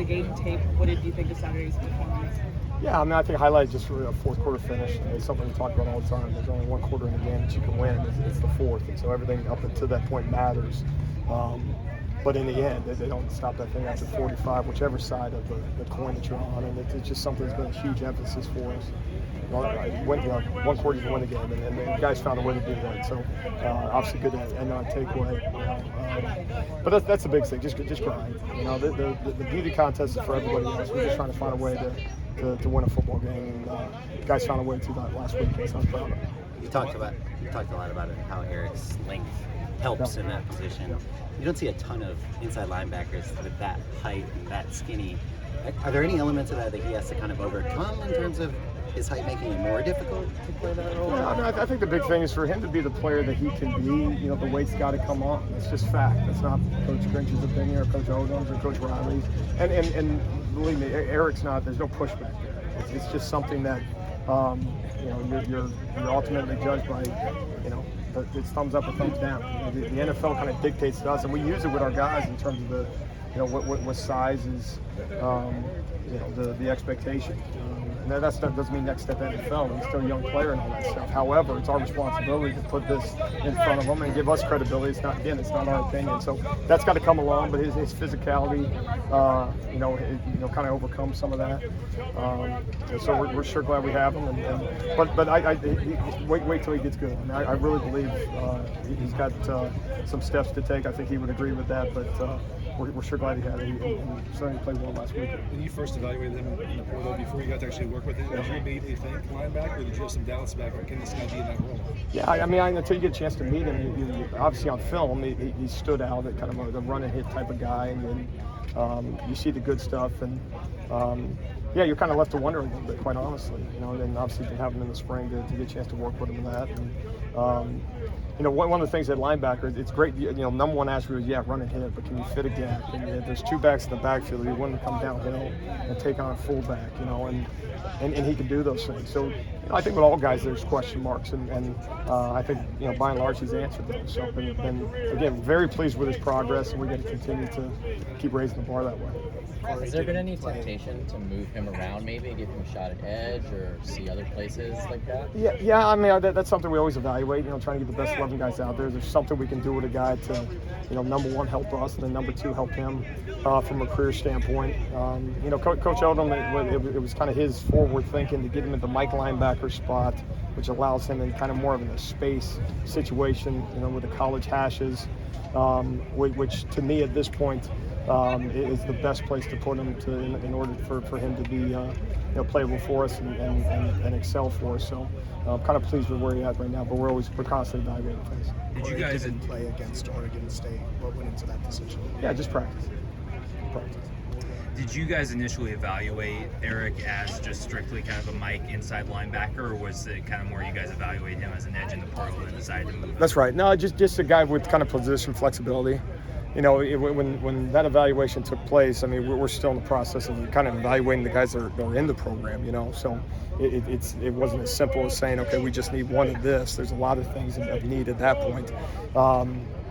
game tape, what did you think of Saturday's performance? Yeah, I mean, I think highlight just for a fourth quarter finish. It's something we talk about all the time. There's only one quarter in the game that you can win. It's the fourth, and so everything up until that point matters. But in the end, they don't stop that thing after 45, whichever side of the coin that you're on, and it's just something that's been a huge emphasis for us. One quarter you can win the game, and the guys found a way to do that. So obviously good to end on a takeaway. But that's the big thing. Just grind. The beauty contest is for everybody else. We're just trying to find a way to win a football game. And the guys found a way to that last week, so I'm proud of them. You talked a lot about it, how Eric's length helps in that position. You don't see a ton of inside linebackers with that height and that skinny. Are there any elements of that he has to kind of overcome in terms of his height making it more difficult to play that role? Yeah, I mean, I think the big thing is for him to be the player that he can be. The weight's got to come on. It's just fact. It's not Coach Grinch's opinion or Coach Odom's or Coach Riley's. And believe me, Eric's not. There's no pushback there. It's just something that you're ultimately judged by. It's thumbs up or thumbs down. The NFL kind of dictates to us, and we use it with our guys in terms of what size is the expectation. And that doesn't mean next step NFL. He's still a young player and all that stuff. However, it's our responsibility to put this in front of him and give us credibility. It's not our opinion. So that's got to come along. But his physicality, kind of overcomes some of that. And so we're sure glad we have him. But wait till he gets good. I mean, I really believe he's got some steps to take. I think he would agree with that. But we're sure glad he had it. He certainly played well last week. When you first evaluated him in the portal before you got to actually work with him, did you immediately think linebacker, or did you have some doubts about can this guy be in that role? Yeah, I mean, until you get a chance to meet him, you obviously on film, he stood out as kind of a run and hit type of guy, and you see the good stuff, and you're kind of left to wonder a little bit, quite honestly. And obviously to have him in the spring to get a chance to work with him in that. And, one of the things at linebacker, it's great. Number one attribute is run and hit, but can you fit a gap? And if there's two backs in the backfield, you want to come downhill and take on a fullback, and he can do those things. So I think with all guys, there's question marks, and I think by and large he's answered those. So and again, very pleased with his progress, and we're going to continue to keep raising the bar that way. Has there been any temptation to move him around, maybe give him a shot at edge or see other places like that? Yeah. I mean, that's something we always evaluate. Trying to get the best 11 guys out there. There's something we can do with a guy to, number one, help us, and then number two, help him from a career standpoint. Coach Odom, it was kind of his forward thinking to get him into Mike linebacker spot, which allows him in kind of more of a space situation, with the college hashes, which to me at this point is the best place to put him in order for him to be playable for us and excel for us. So I'm kind of pleased with where he's at right now, but we're constantly evaluating things. Did you guys play against Oregon State? What went into that decision? Yeah, just practice. Did you guys initially evaluate Eric as just strictly kind of a Mike inside linebacker, or was it kind of more you guys evaluate him as an edge in the portal and decided to move him? That's right. No, just a guy with kind of position flexibility. When that evaluation took place, I mean, we're still in the process of kind of evaluating the guys that are in the program, so it wasn't as simple as saying, okay, we just need one of this. There's a lot of things that we need at that point.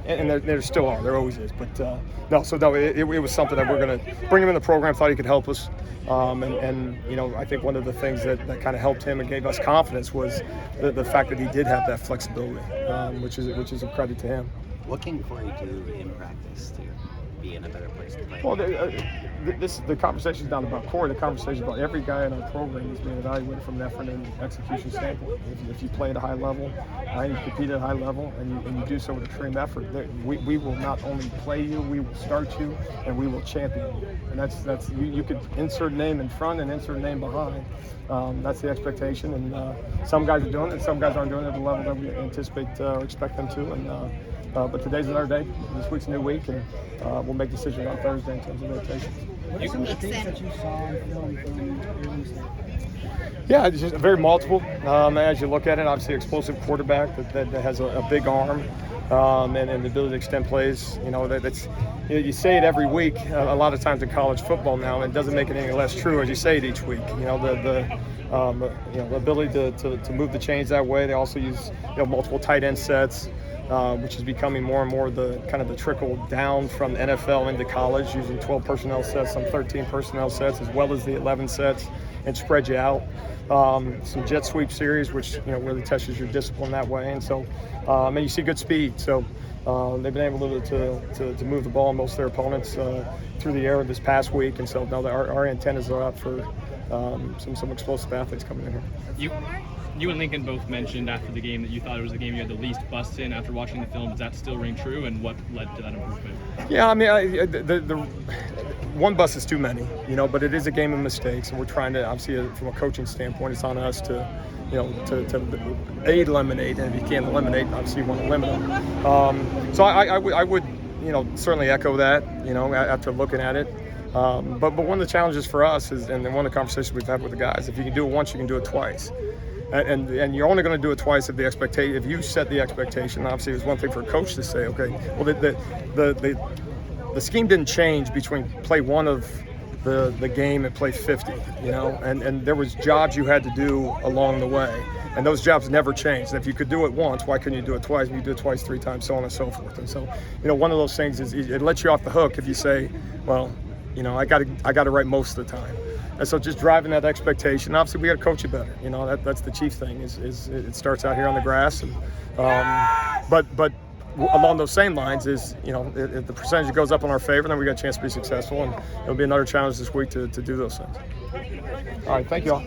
And there still are. There always is. But it was something that we're going to bring him in the program, thought he could help us. I think one of the things that kind of helped him and gave us confidence was the fact that he did have that flexibility, which is a credit to him. What can Korey do in practice to be in a better place to play? Well, the conversation is not about Korey. The conversation is about every guy in our program is being evaluated from an effort and execution standpoint. If you play at a high level, and you compete at a high level, and you do so with extreme effort, we will not only play you, we will start you, and we will champion you. And that's you could insert name in front and insert name behind. That's the expectation, and some guys are doing it, and some guys aren't doing it at the level that we anticipate or expect them to. And but today's another day. This week's a new week, and we'll make decisions on Thursday in terms of rotations. What are some of the things that you saw on film from Arizona State? Yeah, it's just very multiple. As you look at it, obviously explosive quarterback that has a big arm and the ability to extend plays. You say it every week. A lot of times in college football now, and it doesn't make it any less true as you say it each week. The ability to move the chains that way. They also use multiple tight end sets. which is becoming more and more the kind of the trickle down from NFL into college, using 12 personnel sets, some 13 personnel sets, as well as the 11 sets, and spread you out. Some jet sweep series, which really tests your discipline that way, and so and you see good speed. So they've been able to move the ball on most of their opponents through the air this past week, and so now our antennas are out for some explosive athletes coming in here. You and Lincoln both mentioned after the game that you thought it was the game you had the least busts in. After watching the film, does that still ring true, and what led to that improvement? Yeah, I mean, the one bust is too many, but it is a game of mistakes, and we're trying to, obviously, from a coaching standpoint, it's on us to eliminate, and if you can't eliminate, obviously you want to limit them. So I would certainly echo that, after looking at it. But one of the challenges for us is, and one of the conversations we've had with the guys, if you can do it once, you can do it twice. And you're only going to do it twice if you set the expectation. Obviously, it's one thing for a coach to say, okay, well, the scheme didn't change between play one of the game and play 50, and there was jobs you had to do along the way, and those jobs never changed. And if you could do it once, why couldn't you do it twice? And you do it twice, 3 times, so on and so forth. And so, one of those things is it lets you off the hook if you say, well, I got it right most of the time. And so just driving that expectation. Obviously, we got to coach you better. That's the chief thing. Is it starts out here on the grass, and but along those same lines is if the percentage goes up in our favor, then we got a chance to be successful, and it'll be another challenge this week to do those things. All right, thank you all.